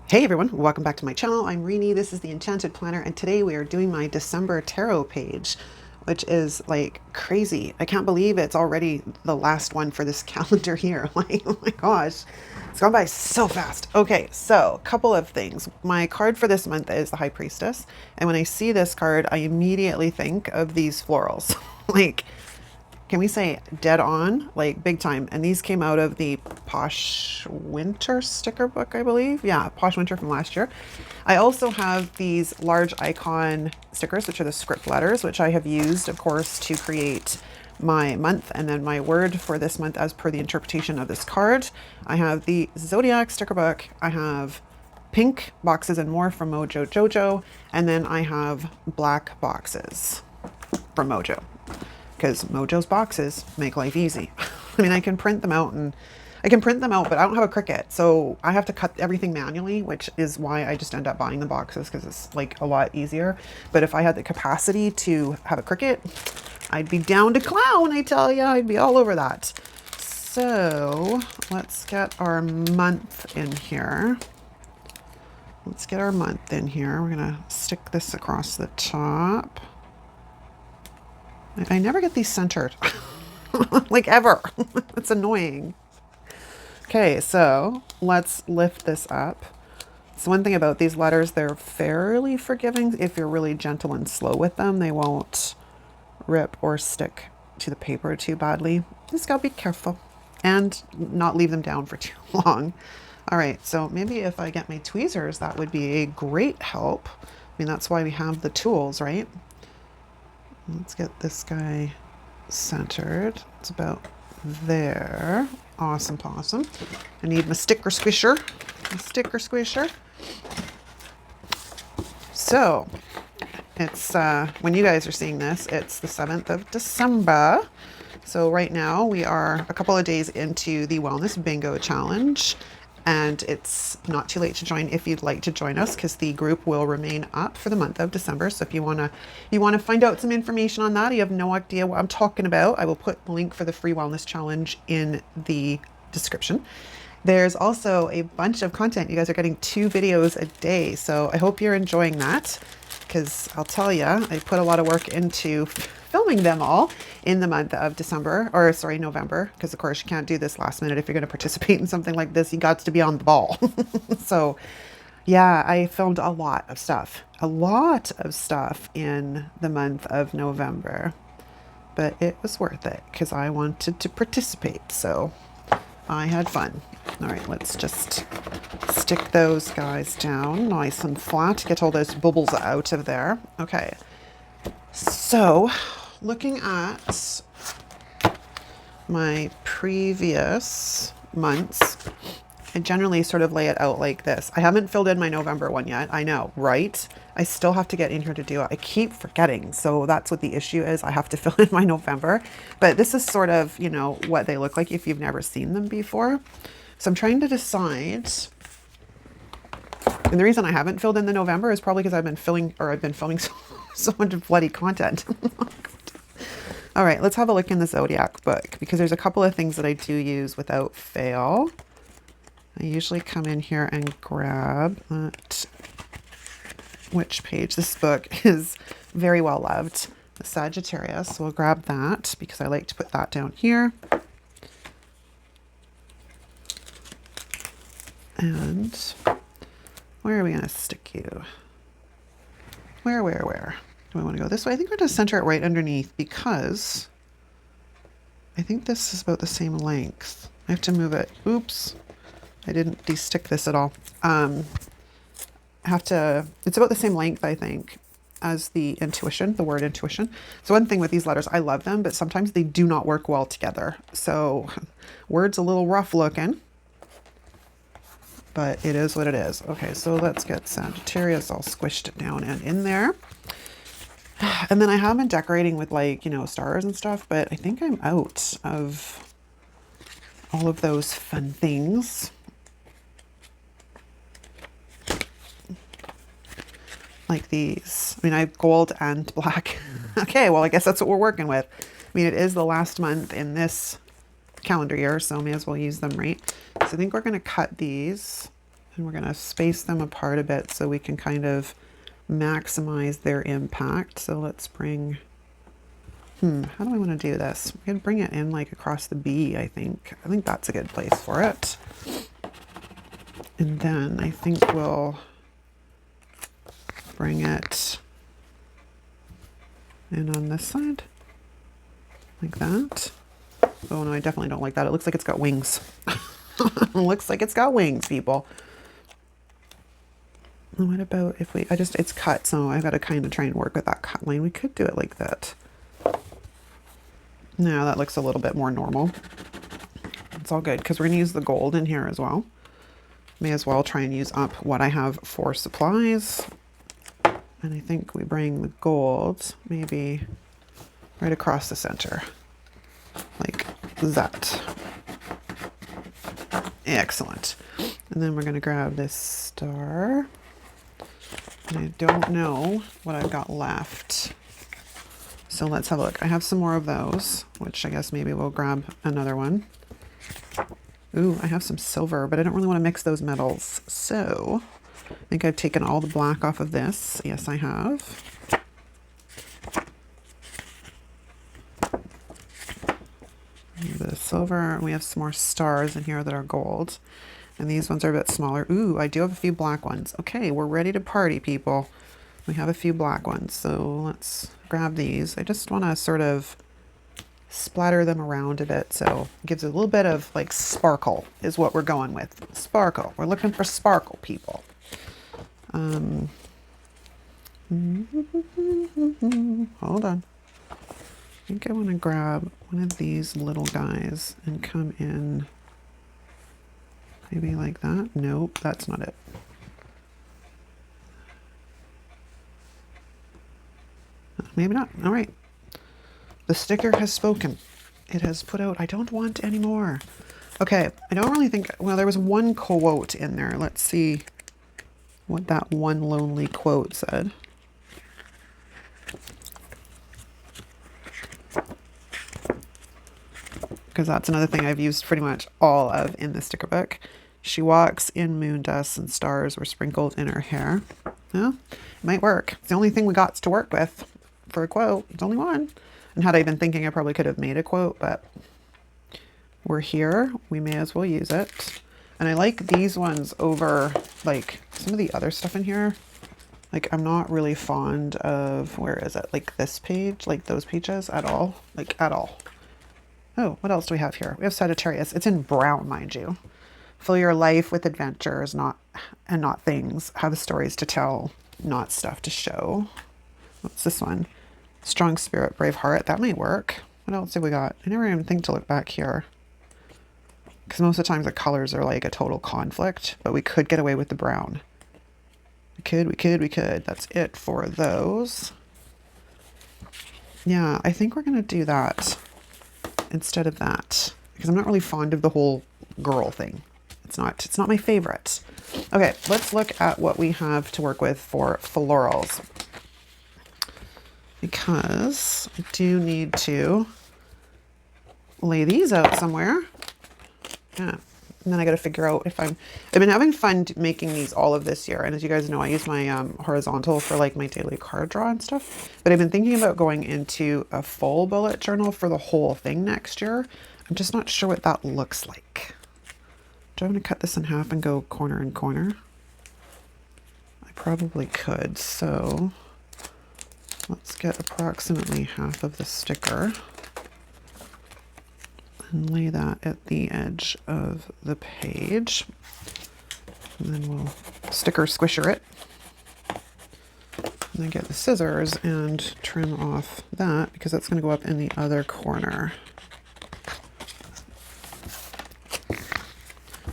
Hey everyone, welcome back to my channel. I'm Rini, this is the Enchanted Planner, and today we are doing my December tarot page, which is like crazy. I can't believe it's already the last one for this calendar year. Like, oh my gosh, it's gone by so fast. Okay, so a couple of things. My card for this month is the High Priestess, and when I see this card, I immediately think of these florals. Like, can we say dead on, like big time? And these came out of the Posh Winter sticker book, I believe. Yeah, Posh Winter from last year. I also have these large icon stickers, which are the script letters, which I have used, of course, to create my month and then my word for this month as per the interpretation of this card. I have the zodiac sticker book. I have pink boxes and more from Mojo Jojo. And then I have black boxes from Mojo, because Mojo's boxes make life easy. I mean, I can print them out, but I don't have a Cricut, so I have to cut everything manually, which is why I just end up buying the boxes, because it's like a lot easier. But if I had the capacity to have a Cricut, I'd be down to clown, I tell you. I'd be all over that. So let's get our month in here. We're gonna stick this across the top. I never get these centered, like ever. It's annoying. Okay, so let's lift this up. So one thing about these letters, they're fairly forgiving. If you're really gentle and slow with them, they won't rip or stick to the paper too badly. Just gotta be careful and not leave them down for too long. All right, so maybe if I get my tweezers, that would be a great help. I mean, that's why we have the tools, right? Let's get this guy centered. It's about there. Awesome possum. I need my sticker squisher. So it's when you guys are seeing this, it's the 7th of December. So right now we are a couple of days into the Wellness Bingo Challenge. And it's not too late to join if you'd like to join us, because the group will remain up for the month of December. So if you wanna find out some information on that, you have no idea what I'm talking about, I will put the link for the free wellness challenge in the description. There's also a bunch of content. You guys are getting 2 videos a day. So I hope you're enjoying that, because I'll tell you, I put a lot of work into filming them all in the month of November, because of course you can't do this last minute. If you're going to participate in something like this, you got to be on the ball. So yeah, I filmed a lot of stuff in the month of November, but it was worth it because I wanted to participate. So I had fun. All right, let's just stick those guys down nice and flat, get all those bubbles out of there. Okay, so looking at my previous months, I generally sort of lay it out like this. I haven't filled in my November one yet. I know, right? I still have to get in here to do it. I keep forgetting. So that's what the issue is. I have to fill in my November. But this is sort of, you know, what they look like if you've never seen them before. So I'm trying to decide. And the reason I haven't filled in the November is probably because I've been filming so much bloody content. All right, let's have a look in the Zodiac book, because there's a couple of things that I do use without fail. I usually come in here and grab which page. This book is very well loved, the Sagittarius. So we'll grab that because I like to put that down here. And where are we going to stick you? Where? Do I want to go this way? I think we're going to center it right underneath, because I think this is about the same length. I have to move it. Oops. I didn't de-stick this at all. It's about the same length, I think, as the word intuition. So one thing with these letters, I love them, but sometimes they do not work well together. So word's a little rough looking, but it is what it is. Okay, so let's get Sagittarius all squished down and in there. And then I have been decorating with, like, you know, stars and stuff, but I think I'm out of all of those fun things. Like these. I mean, I have gold and black. Okay, well, I guess that's what we're working with. I mean, it is the last month in this calendar year, so may as well use them, right? So I think we're going to cut these And we're going to space them apart a bit so we can kind of maximize their impact. So let's bring, how do I want to do this? We can bring it in like across the B, I think. I think that's a good place for it. And then I think we'll bring it in on this side, like that. Oh no, I definitely don't like that. It looks like it's got wings. It looks like it's got wings, people. What about if we, it's cut, so I've got to kind of try and work with that cut line. We could do it like that. No, that looks a little bit more normal. It's all good because we're going to use the gold in here as well. May as well try and use up what I have for supplies. And I think we bring the gold maybe right across the center, like that. Excellent. And then we're going to grab this star. And I don't know what I've got left. So let's have a look. I have some more of those, which I guess maybe we'll grab another one. Ooh, I have some silver, but I don't really want to mix those metals. So I think I've taken all the black off of this. Yes, I have. The silver, we have some more stars in here that are gold. And these ones are a bit smaller. Ooh, I do have a few black ones. Okay, we're ready to party, people. We have a few black ones, so let's grab these. I just want to sort of splatter them around a bit, so it gives it a little bit of like sparkle is what we're going with. Sparkle. We're looking for sparkle, people. Hold on. I think I want to grab one of these little guys and come in maybe like that. Nope, that's not it. Maybe not. All right. The sticker has spoken. It has put out, I don't want any more. Okay, I don't really think, well, there was one quote in there. Let's see what that one lonely quote said. Because that's another thing I've used pretty much all of in the sticker book. She walks in moon dust and stars were sprinkled in her hair. Yeah, it might work. It's the only thing we got to work with for a quote. It's only one. And had I been thinking, I probably could have made a quote, but we're here. We may as well use it. And I like these ones over like some of the other stuff in here. Like I'm not really fond of, where is it? Like this page, like those pages at all, like at all. Oh, what else do we have here? We have Sagittarius. It's in brown, mind you. Fill your life with adventures, not things. Have stories to tell, not stuff to show. What's this one? Strong spirit, brave heart. That might work. What else have we got? I never even think to look back here. Because most of the times the colors are like a total conflict, but we could get away with the brown. We could. That's it for those. Yeah, I think we're going to do that instead of that, because I'm not really fond of the whole girl thing. It's not my favorite. Okay, let's look at what we have to work with for florals, because I do need to lay these out somewhere. Yeah. And then I got to figure out if I've been having fun making these all of this year. And as you guys know, I use my horizontal for like my daily card draw and stuff. But I've been thinking about going into a full bullet journal for the whole thing next year. I'm just not sure what that looks like. Do I want to cut this in half and go corner and corner? I probably could. So let's get approximately half of the sticker and lay that at the edge of the page. And then we'll sticker squisher it. And then get the scissors and trim off that, because that's going to go up in the other corner.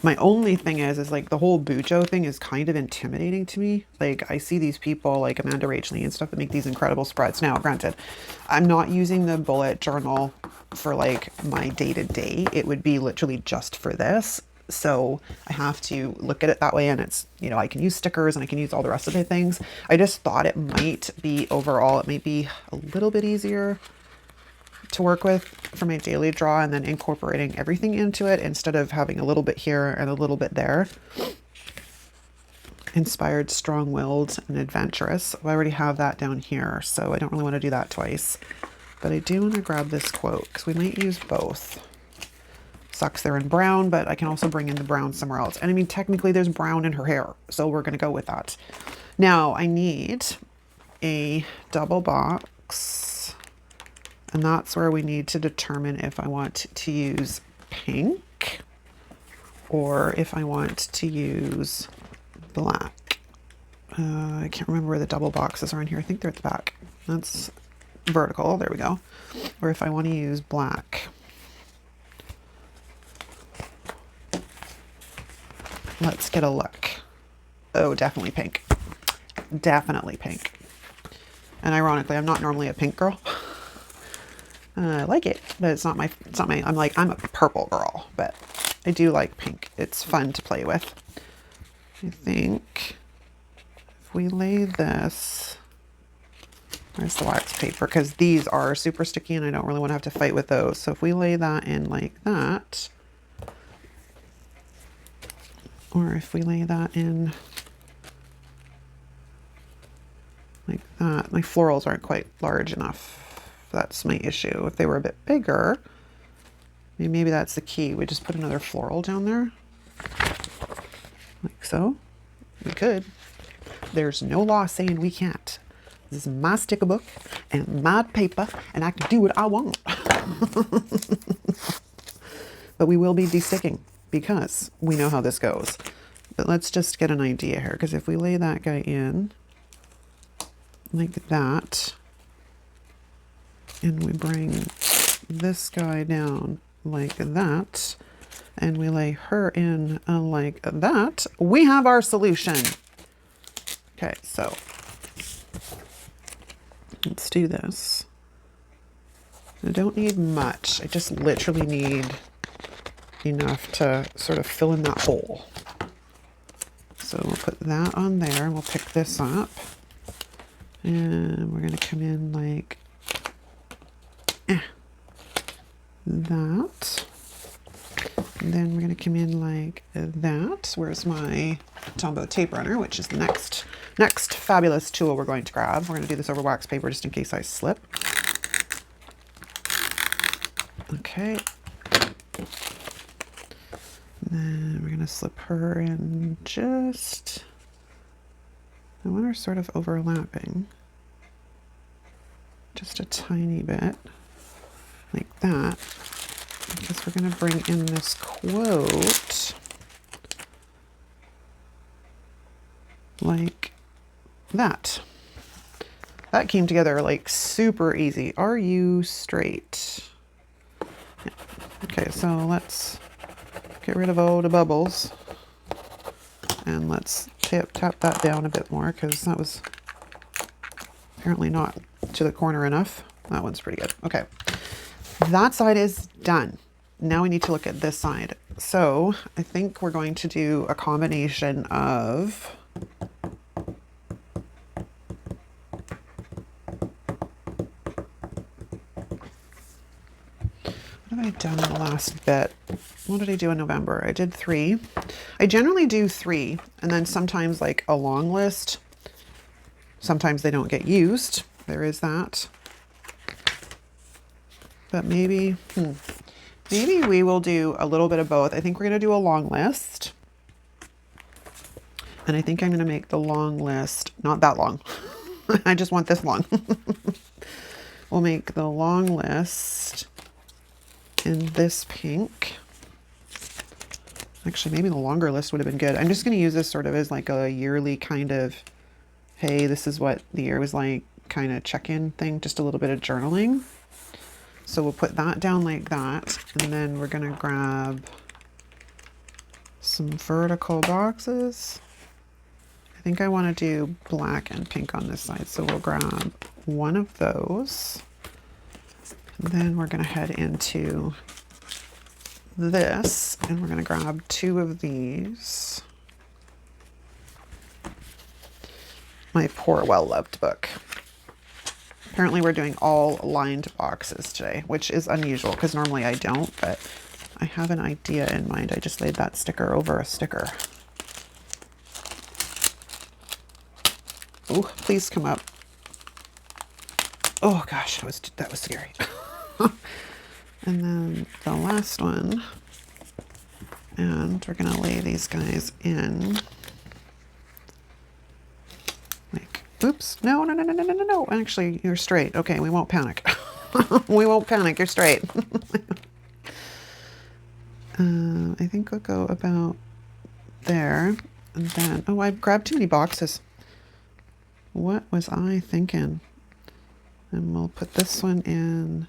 My only thing is like the whole Bujo thing is kind of intimidating to me. Like I see these people like Amanda Rachley and stuff that make these incredible spreads. Now, granted, I'm not using the bullet journal for like my day-to-day. It would be literally just for this. So I have to look at it that way, and it's, you know, I can use stickers and I can use all the rest of the things. I just thought it might be overall, it might be a little bit easier to work with for my daily draw, and then incorporating everything into it instead of having a little bit here and a little bit there. inspired, strong-willed, and adventurous. I already have that down here, so I don't really want to do that twice. But I do want to grab this quote because we might use both. Sucks they're in brown, but I can also bring in the brown somewhere else. And I mean, technically there's brown in her hair, so we're going to go with that. Now I need a double box, and that's where we need to determine if I want to use pink or if I want to use black. I can't remember where the double boxes are in here. I think they're at the back. That's vertical. There we go. Or if I want to use black. Let's get a look. Oh, definitely pink. Definitely pink. And ironically, I'm not normally a pink girl. I like it, but it's not my, I'm a purple girl, but I do like pink. It's fun to play with. I think if we lay this, where's the wax paper? Because these are super sticky and I don't really want to have to fight with those. So if we lay that in like that, or if we lay that in like that, my florals aren't quite large enough. That's my issue. If they were a bit bigger, maybe that's the key. We just put another floral down there, like so. We could. There's no law saying we can't. This is my sticker book and my paper, and I can do what I want. But we will be desticking because we know how this goes. But let's just get an idea here, because if we lay that guy in like that, and we bring this guy down like that, and we lay her in like that, we have our solution. Okay, so let's do this. I don't need much. I just literally need enough to sort of fill in that hole. So we'll put that on there, and we'll pick this up. And we're going to come in like that. And then we're going to come in like that. Where's my Tombow tape runner, which is the next fabulous tool we're going to grab. We're going to do this over wax paper just in case I slip. Okay. And then we're going to slip her in just, I want her sort of overlapping. Just a tiny bit. Like that. Because we're going to bring in this quote like that. That came together like super easy. Are you straight? Yeah. Okay, so let's get rid of all the bubbles. And let's tap that down a bit more, because that was apparently not to the corner enough. That one's pretty good. Okay. That side is done. Now we need to look at this side. So I think we're going to do a combination of what have I done in the last bit? What did I do in November? I did 3. I generally do 3, and then sometimes like a long list. Sometimes they don't get used. There is that. But maybe we will do a little bit of both. I think we're going to do a long list. And I think I'm going to make the long list not that long. I just want this long. We'll make the long list in this pink. Actually, maybe the longer list would have been good. I'm just going to use this sort of as like a yearly kind of, hey, this is what the year was like kind of check-in thing. Just a little bit of journaling. So we'll put that down like that, and then we're going to grab some vertical boxes. I think I want to do black and pink on this side, so we'll grab one of those. And then we're going to head into this, and we're going to grab 2 of these. My poor well-loved book. Apparently we're doing all lined boxes today, which is unusual because normally I don't, but I have an idea in mind. I just laid that sticker over a sticker. Oh, please come up. Oh gosh, that was scary. And then the last one, and we're gonna lay these guys in. Like, oops, no. Actually, you're straight. Okay, we won't panic. We won't panic, you're straight. I think we'll go about there. And then, oh, I've grabbed too many boxes. What was I thinking? And we'll put this one in.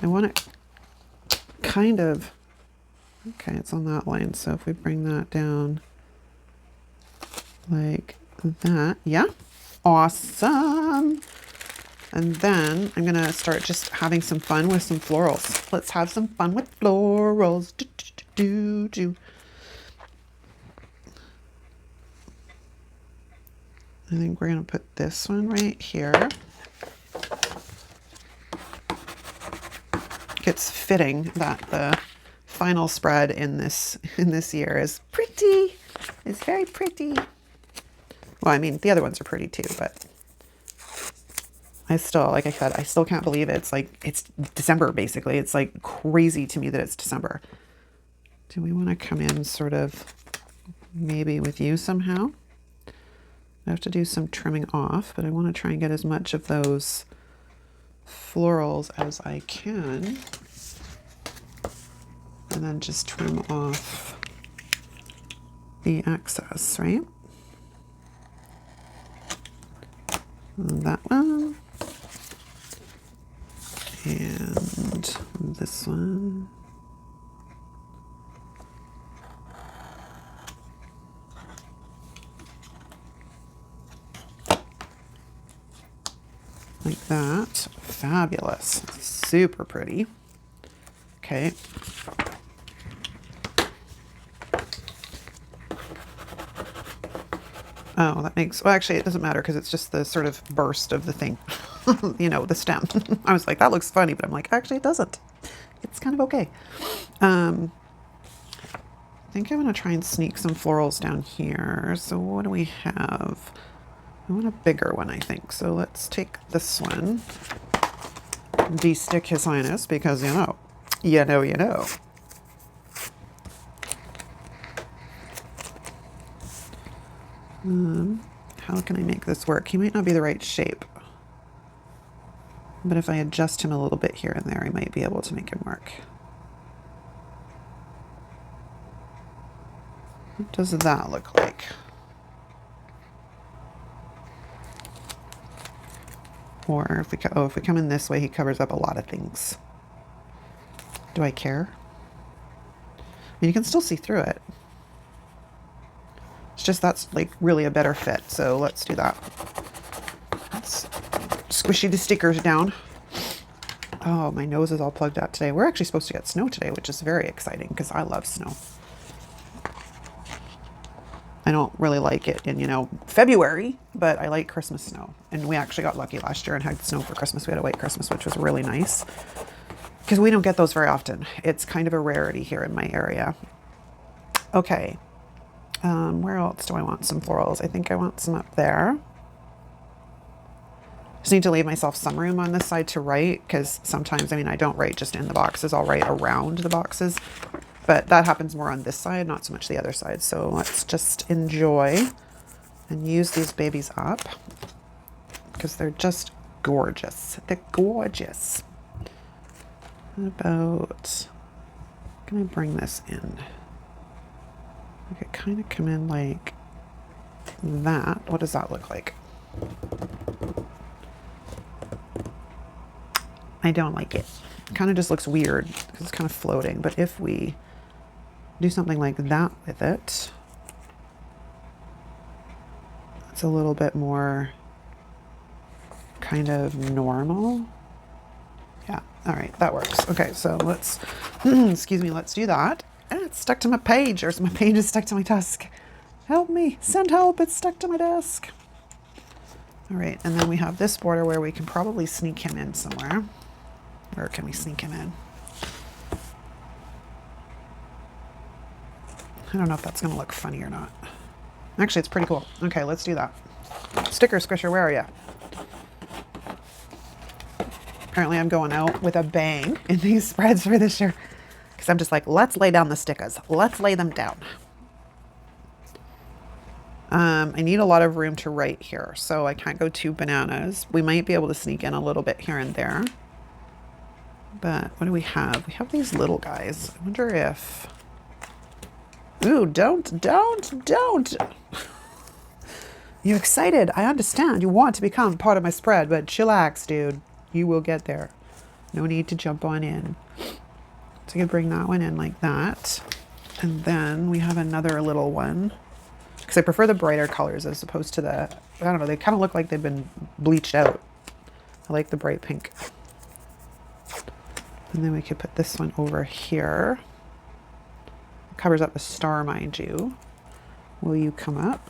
I want it kind of, okay, it's on that line. So if we bring that down like that, yeah, awesome. And then I'm gonna start just having some fun with some florals. Let's have some fun with florals. Do. I think we're gonna put this one right here. It's fitting that the final spread in this year is pretty. It's very pretty. Well, I mean, the other ones are pretty too, but I still, like I said, I still can't believe it. It's like, it's December basically. It's like crazy to me that it's December. Do we want to come in sort of maybe with you somehow? I have to do some trimming off, but I want to try and get as much of those florals as I can, and then just trim off the excess, right? And that one, and this one. Like that. Fabulous. Super pretty. Okay. Oh, that makes, well, actually it doesn't matter because it's just the sort of burst of the thing. You know, the stem. I was like, that looks funny, but I'm like, actually it doesn't. It's kind of okay. I think I'm going to try and sneak some florals down here. So what do we have? I want a bigger one, I think. So let's take this one, de-stick His Highness, because you know. How can I make this work? He might not be the right shape, but if I adjust him a little bit here and there, I might be able to make him work. What does that look like? Or if we come in this way, he covers up a lot of things. Do I care? I mean, you can still see through it. It's just that's like really a better fit. So let's do that. Let's squishy the stickers down. Oh, my nose is all plugged out today. We're actually supposed to get snow today, which is very exciting because I love snow. I don't really like it in, you know, February, but I like Christmas snow. And we actually got lucky last year and had snow for Christmas. We had a white Christmas, which was really nice because we don't get those very often. It's kind of a rarity here in my area. Okay. Where else do I want some florals? I think I want some up there. Just need to leave myself some room on this side to write because sometimes, I mean, I don't write just in the boxes. I'll write around the boxes. But that happens more on this side, not so much the other side. So let's just enjoy and use these babies up because they're just gorgeous. They're gorgeous. What about, can I bring this in? I could kind of come in like that. What does that look like? I don't like it. It kind of just looks weird because it's kind of floating. But if we do something like that with it, it's a little bit more kind of normal. Yeah, all right, that works. Okay, so let's, excuse me, let's do that. It's stuck to my page, or my page is stuck to my desk. Help me, send help, it's stuck to my desk. All right, and then we have this border where we can probably sneak him in somewhere. Where can we sneak him in? I don't know if that's gonna look funny or not. Actually, it's pretty cool. Okay, let's do that. Sticker Squisher, where are you? Apparently I'm going out with a bang in these spreads for this year. Because I'm just like, let's lay down the stickers. Let's lay them down. I need a lot of room to write here, so I can't go too bananas. We might be able to sneak in a little bit here and there. But what do we have? We have these little guys. I wonder if... Ooh, don't. You excited? I understand. You want to become part of my spread, but chillax, dude. You will get there. No need to jump on in. So you can bring that one in like that. And then we have another little one. Because I prefer the brighter colors as opposed to the... I don't know, they kind of look like they've been bleached out. I like the bright pink. And then we could put this one over here. It covers up the star, mind you. Will you come up?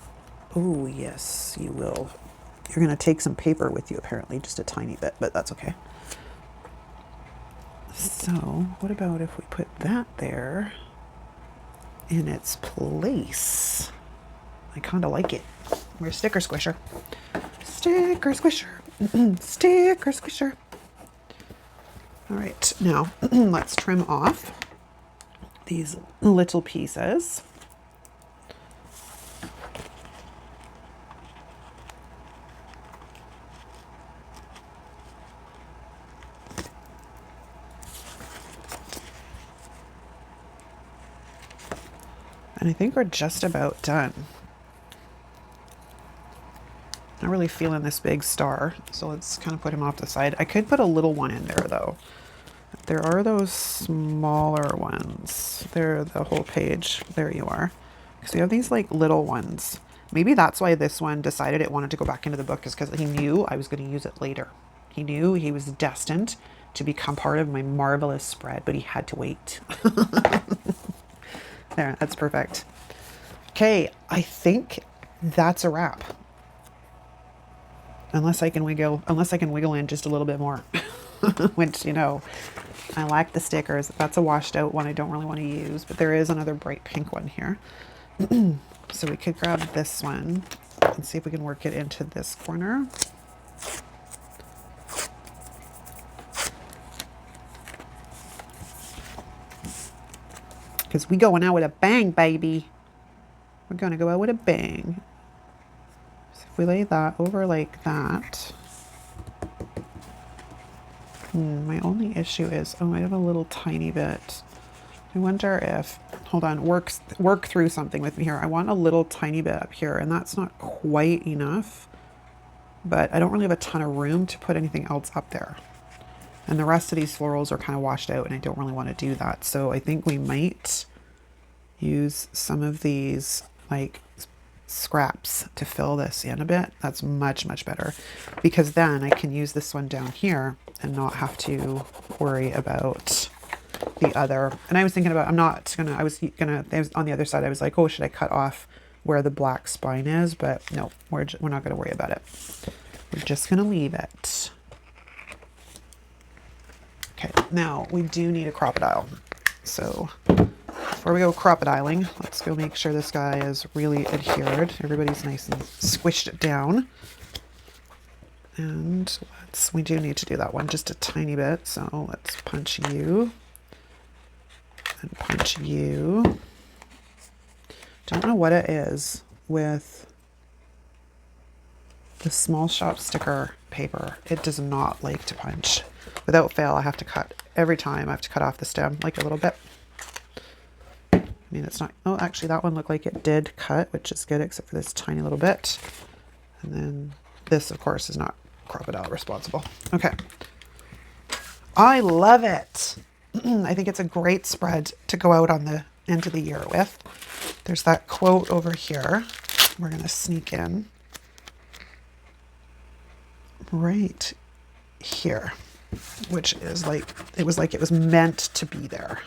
Oh, yes, you will. You're going to take some paper with you, apparently. Just a tiny bit, but that's okay. So, what about if we put that there in its place? I kind of like it. Where's Sticker Squisher? Sticker Squisher. Sticker Squisher. All right, now let's trim off these little pieces. And I think we're just about done. Not really feeling this big star, so let's kind of put him off the side. I could put a little one in there though. There are those smaller ones. They're the whole page. There you are. So we have these like little ones. Maybe that's why this one decided it wanted to go back into the book, is because he knew I was going to use it later. He knew he was destined to become part of my marvelous spread, but he had to wait. There, that's perfect. Okay, I think that's a wrap. Unless I can wiggle in just a little bit more, which, you know, I like the stickers. That's a washed out one I don't really want to use, but there is another bright pink one here. So we could grab this one and see if we can work it into this corner. Because we going out with a bang, baby. We're going to go out with a bang. So if we lay that over like that. My only issue is, oh, I have a little tiny bit. I wonder if, hold on, work through something with me here. I want a little tiny bit up here, and that's not quite enough. But I don't really have a ton of room to put anything else up there. And the rest of these florals are kind of washed out, and I don't really want to do that. So I think we might use some of these like scraps to fill this in a bit. That's much, much better, because then I can use this one down here and not have to worry about the other. And I was thinking about, I was on the other side, I was like, oh, should I cut off where the black spine is? But no, we're not going to worry about it. We're just going to leave it. Okay, now we do need a crocodile. So before we go crocodiling, let's go make sure this guy is really adhered. Everybody's nice and squished down. And we do need to do that one just a tiny bit. So let's punch you and punch you. Don't know what it is with the small shop sticker paper. It does not like to punch. Without fail, I have to cut every time. I have to cut off the stem like a little bit. I mean, it's not, oh, actually that one looked like it did cut, which is good, except for this tiny little bit. And then this, of course, is not crocodile responsible. Okay. I love it. I think it's a great spread to go out on the end of the year with. There's that quote over here. We're going to sneak in right here, which is like it was meant to be there.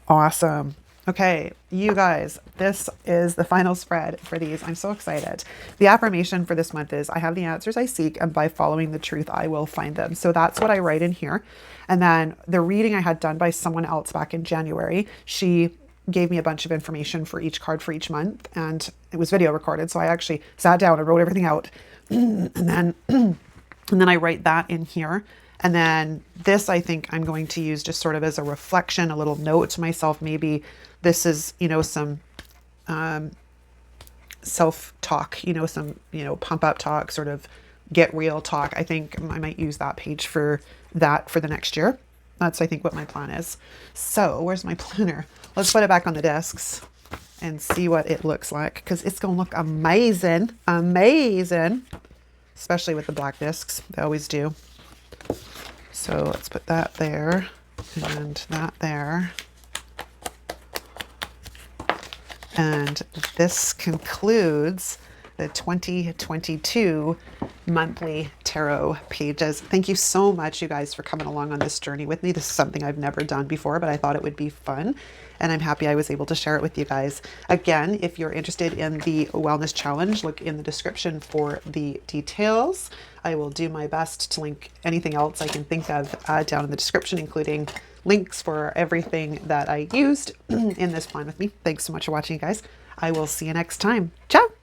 Awesome. Okay, you guys, this is the final spread for these. I'm so excited. The affirmation for this month is, I have the answers I seek, and by following the truth, I will find them. So that's what I write in here. And then the reading I had done by someone else back in January, she gave me a bunch of information for each card for each month, and it was video recorded. So I actually sat down and wrote everything out, and then I write that in here. And then this, I think I'm going to use just sort of as a reflection, a little note to myself. Maybe this is, you know, some self-talk, you know, some, you know, pump up talk, sort of get real talk. I think I might use that page for that for the next year. That's, I think, what my plan is. So where's my planner? Let's put it back on the desks and see what it looks like, because it's going to look amazing, amazing, especially with the black discs. They always do. So let's put that there and that there. And this concludes the 2022 monthly tarot pages. Thank you so much, you guys, for coming along on this journey with me. This is something I've never done before, but I thought it would be fun, and I'm happy I was able to share it with you guys. Again, if you're interested in the wellness challenge, look in the description for the details. I will do my best to link anything else I can think of down in the description, including links for everything that I used in this plan with me. Thanks so much for watching, you guys. I will see you next time. Ciao.